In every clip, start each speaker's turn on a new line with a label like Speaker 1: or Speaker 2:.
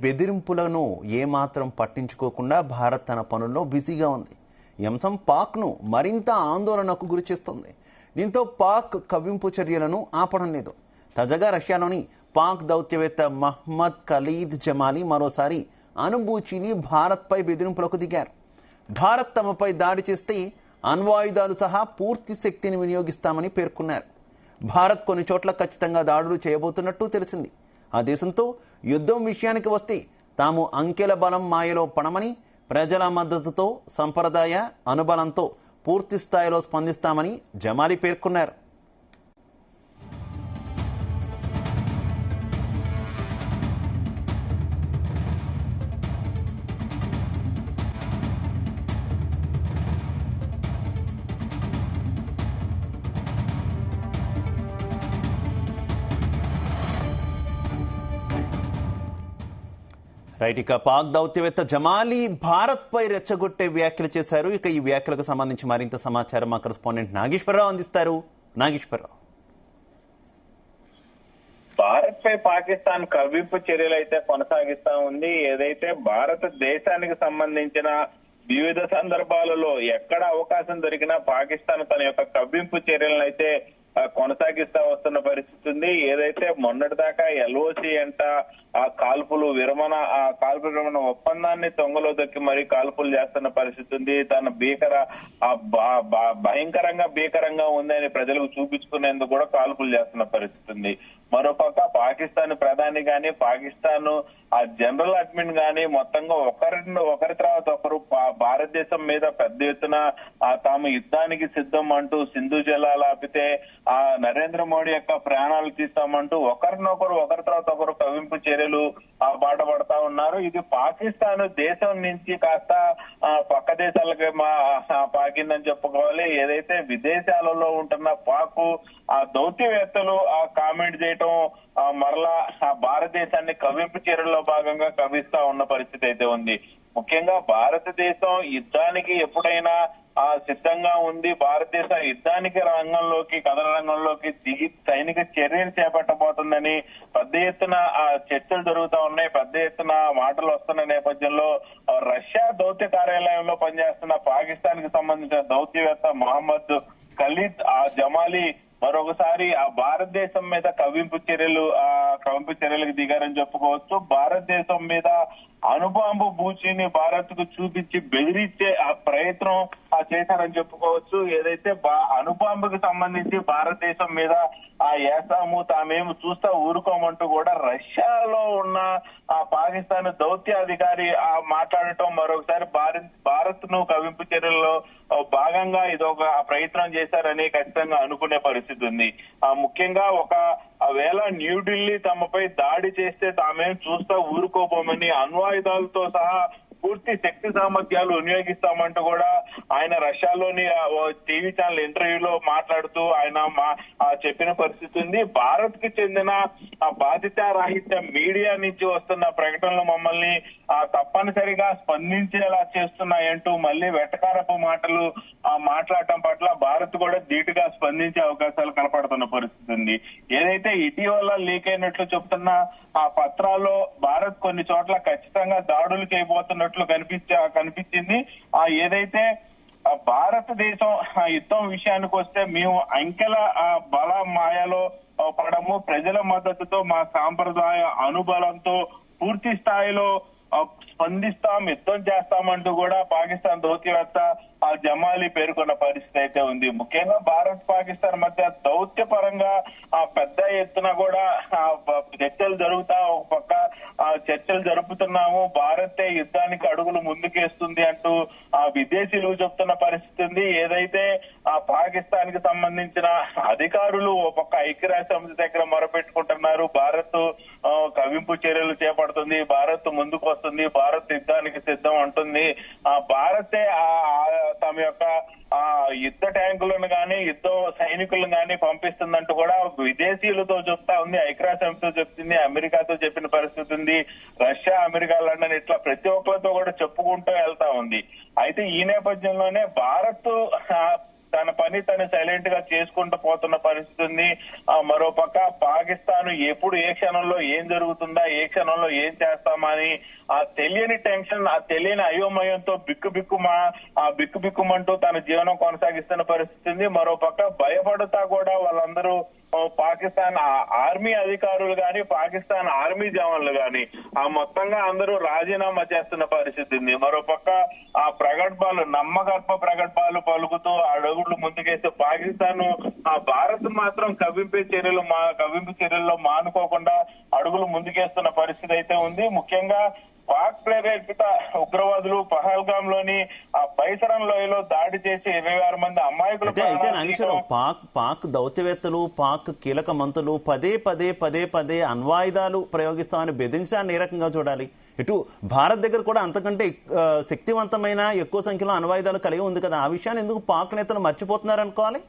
Speaker 1: బెదిరింపులను ఏమాత్రం పట్టించుకోకుండా భారత్ తన పనుల్లో బిజీగా ఉంది. ఈ అంశం పాక్ను మరింత ఆందోళనకు గురిచేస్తుంది. దీంతో పాక్ కవ్వింపు చర్యలను ఆపడం లేదు. తాజాగా రష్యాలోని పాక్ దౌత్యవేత్త మహ్మద్ ఖలీద్ జమాలీ మరోసారి అణుబూచిని భారత్పై బెదిరింపులకు దిగారు. భారత్ తమపై దాడి చేస్తే అణ్వాయుధాలు సహా పూర్తి శక్తిని వినియోగిస్తామని పేర్కొన్నారు. భారత్ కొన్ని చోట్ల ఖచ్చితంగా దాడులు చేయబోతున్నట్టు తెలిసింది. ఆ దేశంతో యుద్ధం విషయానికి వస్తే తాము అంకెల బలం మాయలో పడమని, ప్రజల మద్దతుతో సంప్రదాయ అనుబలంతో పూర్తి స్థాయిలో స్పందిస్తామని జమాలీ పేర్కొన్నారు. రైట్, ఇక పాక్ దౌత్యవేత్త జమాలీ భారత్ పై రెచ్చగొట్టే వ్యాఖ్యలు చేశారు. ఇక ఈ వ్యాఖ్యలకు సంబంధించి మరింత సమాచారం మా కరెస్పాండెంట్ నాగేశ్వరరావు అందిస్తారు. నాగేశ్వరరావు,
Speaker 2: భారత్ పై పాకిస్తాన్ కవ్వింపు చర్యలు అయితే కొనసాగిస్తా ఉంది. ఏదైతే భారతదేశానికి సంబంధించిన వివిధ సందర్భాలలో ఎక్కడ అవకాశం దొరికినా పాకిస్తాన్ తన యొక్క కవ్వింపు చర్యలను అయితే కొనసాగిస్తా వస్తున్న పరిస్థితి ఉంది. ఏదైతే మొన్నటిదాకా ఎల్ఓసి అంట ఆ కాల్పులు విరమణ ఒప్పందాన్ని తొంగలో దొక్కి మరీ కాల్పులు చేస్తున్న పరిస్థితి ఉంది. తన భయంకరంగా ఉందని ప్రజలకు చూపించుకునేందుకు కూడా కాల్పులు చేస్తున్న పరిస్థితి ఉంది. మరోపక్క పాకిస్తాన్ ప్రధాని గాని, పాకిస్తాన్ ఆ జనరల్ అడ్మిన్ గాని మొత్తంగా ఒకరి తర్వాత ఒకరు భారతదేశం మీద పెద్ద ఎత్తున తాము యుద్ధానికి సిద్ధం అంటూ సింధు జలాలు ఆపితే ఆ నరేంద్ర మోడీ యొక్క ప్రాణాలు తీస్తామంటూ ఒకరి తర్వాత ఒకరు కవ్వింపు చర్యలు బాట పడతా ఉన్నారు. ఇది పాకిస్తాన్ దేశం నుంచి కాస్త పక్క దేశాలకి పాకిందని చెప్పుకోవాలి. ఏదైతే విదేశాలలో ఉంటున్న పాకు ఆ దౌత్యవేత్తలు ఆ కామెంట్ చేయటం మరలా భారతదేశాన్ని కవ్వింపు చర్యల్లో భాగంగా కవ్విస్తా ఉన్న పరిస్థితి అయితే ఉంది. ముఖ్యంగా భారతదేశం యుద్ధానికి ఎప్పుడైనా సిద్ధంగా ఉంది. భారతదేశం యుద్ధానికి కథన రంగంలోకి దిగి సైనిక చర్యలు చేపట్టబోతుందని పెద్ద ఎత్తున చర్చలు జరుగుతా ఉన్నాయి. పెద్ద ఎత్తున మాటలు వస్తున్న నేపథ్యంలో రష్యా దౌత్య కార్యాలయంలో పనిచేస్తున్న పాకిస్తాన్ కి సంబంధించిన దౌత్యవేత్త మహమ్మద్ ఖలీద్ జమాలీ మరొకసారి ఆ భారతదేశం మీద కవ్వింపు చర్యలకు దిగారని చెప్పుకోవచ్చు. భారతదేశం మీద అణుబాంబు బూచిని భారత్ కు చూపించి బెదిరించే ఆ ప్రయత్నం చేశారని చెప్పుకోవచ్చు. ఏదైతే అణుబాంబుకి సంబంధించి భారతదేశం మీద వేస్తాము, తామేమి చూస్తా ఊరుకోమంటూ కూడా రష్యాలో ఉన్న ఆ పాకిస్తాన్ దౌత్య అధికారి మాట్లాడటం మరొకసారి భారత్ ను కవ్వింపు చర్యల్లో భాగంగా ఇదొక ప్రయత్నం చేశారని ఖచ్చితంగా అనుకునే పరిస్థితి ఉంది. ముఖ్యంగా వేళ న్యూఢిల్లీ తమపై దాడి చేస్తే తామేం చూస్తా ఊరుకోబోమని అణ్వాయుధాలతో సహా పూర్తి శక్తి సామర్థ్యాలు వినియోగిస్తామంటూ కూడా ఆయన రష్యాలోని టీవీ ఛానల్ ఇంటర్వ్యూలో మాట్లాడుతూ ఆయన చెప్పిన పరిస్థితి ఉంది. భారత్ కి చెందిన బాధ్యతారాహిత్య మీడియా నుంచి వస్తున్న ప్రకటనలు మమ్మల్ని తప్పనిసరిగా స్పందించేలా చేస్తున్నాయంటూ మళ్ళీ వెటకారపు మాటలు మాట్లాడటం పట్ల భారత్ కూడా ధీటుగా స్పందించే అవకాశాలు కనపడుతున్న పరిస్థితి ఉంది. ఏదైతే ఇటీవల లీక్ అయినట్లు చెప్తున్న ఆ పత్రాల్లో భారత్ కొన్ని చోట్ల ఖచ్చితంగా దాడులు చేయబోతున్నట్లు కనిపించింది. ఏదైతే భారతదేశం యుద్ధం విషయానికి వస్తే మేము అంకెల బల మాయలో పడము, ప్రజల మద్దతుతో మా సాంప్రదాయ అనుబలంతో పూర్తి స్థాయిలో స్పందిస్తాం, యుద్ధం చేస్తామంటూ కూడా పాకిస్తాన్ దౌత్యవేత్త జమాలీ పేర్కొన్న పరిస్థితి అయితే ఉంది. ముఖ్యంగా భారత్ పాకిస్తాన్ మధ్య దౌత్య పరంగా పెద్ద ఎత్తున కూడా చర్చలు జరుగుతా ఒక పక్క చర్చలు జరుపుతున్నాము, భారతే యుద్ధానికి అడుగులు ముందుకేస్తుంది అంటూ విదేశీయులు చెప్తున్న పరిస్థితి ఉంది. ఏదైతే పాకిస్తాన్ కి సంబంధించిన అధికారులు ఒక పక్క ఐక్యరాజ్య సమితి దగ్గర మొరపెట్టుకుంటున్నారు, భారత్ కవ్వింపు చర్యలు చేపడుతుంది, భారత్ ముందుకు వస్తుంది, భారత్ యుద్ధానికి సిద్ధం అంటుంది, భారతే తమ యొక్క యుద్ధ ట్యాంకులను గాని యుద్ధ సైనికులను గాని పంపిస్తుందంటూ కూడా విదేశీయులతో చెప్తా ఉంది, ఐక్యరాజ్య సమితితో చెప్తుంది, అమెరికాతో చెప్పిన పరిస్థితి ఉంది, రష్యా, అమెరికా, లండన్ ఇట్లా ప్రతి ఒక్కరితో కూడా చెప్పుకుంటూ వెళ్తా ఉంది. అయితే ఈ నేపథ్యంలోనే భారత్ తన పని తను సైలెంట్ గా చేసుకుంటూ పోతున్న పరిస్థితి ఉంది. మరోపక్క పాకిస్తాన్ ఎప్పుడు ఏ క్షణంలో ఏం జరుగుతుందా, ఏ క్షణంలో ఏం చేస్తామని ఆ తెలియని టెన్షన్, ఆ తెలియని అయోమయంతో బిక్కుబిక్కుమంటూ తన జీవనం కొనసాగిస్తున్న పరిస్థితి ఉంది. మరోపక్క భయపడుతా కూడా వాళ్ళందరూ పాకిస్తాన్ ఆర్మీ అధికారులు గాని, పాకిస్తాన్ ఆర్మీ జవాన్లు గాని మొత్తంగా అందరూ రాజీనామా చేస్తున్న పరిస్థితి ఉంది. మరోపక్క ఆ ప్రగల్భాలు, నమ్మకత్వ ప్రగల్భాలు పలుకుతూ అడుగులు ముందుకేస్తే పాకిస్తాన్ భారత్ మాత్రం కవ్వింపు చర్యల్లో మానుకోకుండా అడుగులు ముందుకేస్తున్న పరిస్థితి అయితే ఉంది. ముఖ్యంగా పాక్ ప్రేరేపిత ఉగ్రవాదులు పహల్గామ్ లోని ఆ పైసరం లోయలో దాడి చేసి 26 మంది అమాయకులు.
Speaker 1: అయితే నాగేశ్వరరావు, పాక్ దౌత్యవేత్తలు, పాక్ కీలక మంత్రులు పదే అణ్వాయుధాలు ప్రయోగిస్తామని బెదిరించడాన్ని ఏ రకంగా చూడాలి? ఇటు భారత్ దగ్గర కూడా అంతకంటే శక్తివంతమైన ఎక్కువ సంఖ్యలో అణ్వాయుధాలు కలిగి ఉంది కదా, ఆ విషయాన్ని ఎందుకు పాక్ నేతలు మర్చిపోతున్నారు అనుకోవాలి?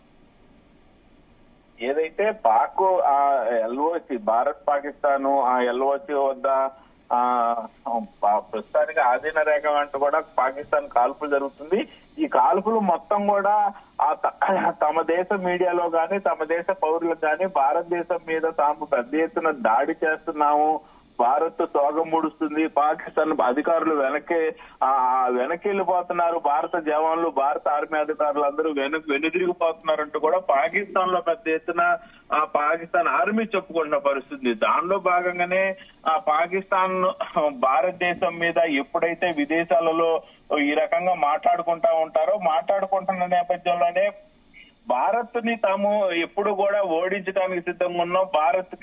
Speaker 2: ఏదైతే పాక్ ఆ ఎల్ఓసి, భారత్ పాకిస్తాన్ ఆ ఎల్ఓసి వద్ద ప్రస్తుతానికి ఆధీన రేఖ అంటూ కూడా పాకిస్తాన్ కాల్పులు జరుగుతుంది. ఈ కాల్పులు మొత్తం కూడా తమ దేశ మీడియాలో గాని, తమ దేశ పౌరులకు గాని భారతదేశం మీద తాము పెద్ద ఎత్తున దాడి చేస్తున్నాము, భారత్ తోగ ముడుస్తుంది, పాకిస్తాన్ అధికారులు వెనక్కి వెళ్ళిపోతున్నారు, భారత జవాన్లు, భారత ఆర్మీ అధికారులు అందరూ వెనుదిరిగిపోతున్నారంటూ కూడా పాకిస్తాన్ లో పెద్ద ఎత్తున పాకిస్తాన్ ఆర్మీ చెప్పుకుంటున్న పరిస్థితి. దానిలో భాగంగానే పాకిస్తాన్ భారతదేశం మీద ఎప్పుడైతే విదేశాలలో ఈ రకంగా మాట్లాడుకుంటున్న నేపథ్యంలోనే భారత్ ని తాము ఎప్పుడు కూడా ఓడించడానికి సిద్ధంగా ఉన్నాం, భారత్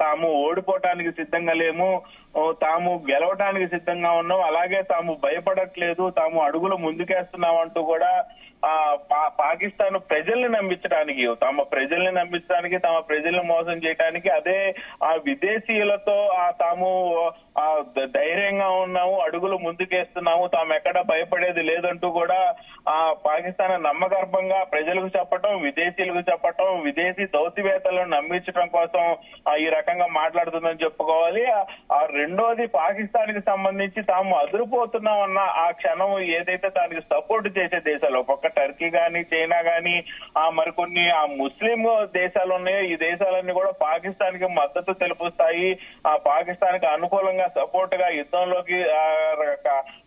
Speaker 2: తాము ఓడిపోవటానికి సిద్ధంగా లేము, తాము గెలవటానికి సిద్ధంగా ఉన్నాం, అలాగే తాము భయపడట్లేదు, తాము అడుగులు ముందుకేస్తున్నాం అంటూ కూడా పాకిస్తాన్ ప్రజల్ని నమ్మించడానికి, తమ ప్రజల్ని మోసం చేయడానికి, అదే ఆ విదేశీయులతో తాము ధైర్యంగా ఉన్నాము, అడుగులు ముందుకేస్తున్నాము, తాము ఎక్కడ భయపడేది లేదంటూ కూడా పాకిస్తాన్ నమ్మగర్భంగా ప్రజలకు చెప్పటం, విదేశీయులకు చెప్పటం, విదేశీ దౌత్యవేత్తలను నమ్మించడం కోసం ఈ రకంగా మాట్లాడుతుందని చెప్పుకోవాలి. రెండోది, పాకిస్తాన్ కి సంబంధించి తాము అదిరిపోతున్నామన్న ఆ క్షణం ఏదైతే దానికి సపోర్ట్ చేసే దేశాలు, ఒక్కొక్క టర్కీ గాని, చైనా గాని, మరికొన్ని ముస్లిం దేశాలు ఉన్నాయో, ఈ దేశాలన్నీ కూడా పాకిస్తాన్ కి మద్దతు తెలుపుస్తాయి, పాకిస్తాన్ కి అనుకూలంగా సపోర్ట్ గా యుద్ధంలోకి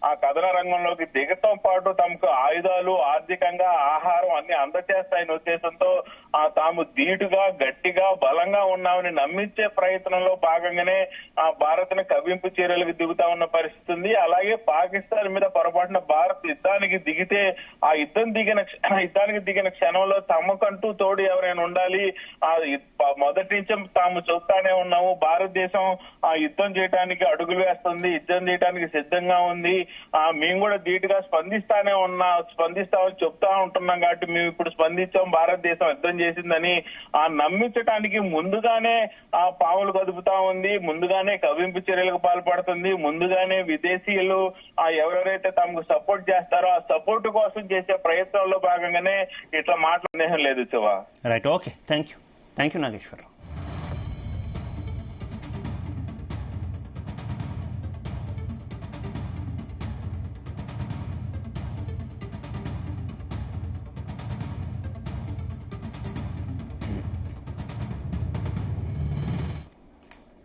Speaker 2: ఆ కథన రంగంలోకి దిగటంతో పాటు తమకు ఆయుధాలు, ఆర్థికంగా ఆహారం అన్ని అందజేస్తాయనే ఉద్దేశంతో తాము ధీటుగా, గట్టిగా, బలంగా ఉన్నామని నమ్మించే ప్రయత్నంలో భాగంగానే భారత్ ని కవ్వింపు చర్యలకు దిగుతా ఉన్న పరిస్థితి ఉంది. అలాగే పాకిస్తాన్ మీద పొరపాటున భారత్ యుద్ధానికి దిగితే ఆ యుద్ధానికి దిగిన క్షణంలో తమకంటూ తోడు ఎవరైనా ఉండాలి, మొదటి నుంచి తాము చూస్తానే ఉన్నాము, భారతదేశం యుద్ధం చేయడానికి అడుగులు వేస్తుంది, యుద్ధం చేయడానికి సిద్ధంగా ఉంది, మేము కూడా ధీటుగా స్పందిస్తామని చెప్తా ఉంటున్నాం కాబట్టి మేము ఇప్పుడు స్పందించాం, భారతదేశం యుద్ధం చేసిందని నమ్మించడానికి ముందుగానే పావులు కదుపుతా ఉంది, ముందుగానే కవ్వింపు చర్యలకు పాల్పడుతుంది, ముందుగానే విదేశీయులు ఎవరెవరైతే తమకు సపోర్ట్ చేస్తారో ఆ సపోర్ట్ కోసం చేసే ప్రయత్నంలో భాగంగానే ఇట్లా మాట్లాడనేం లేదు Shiva.
Speaker 1: Right, okay, thank you Nageswararao.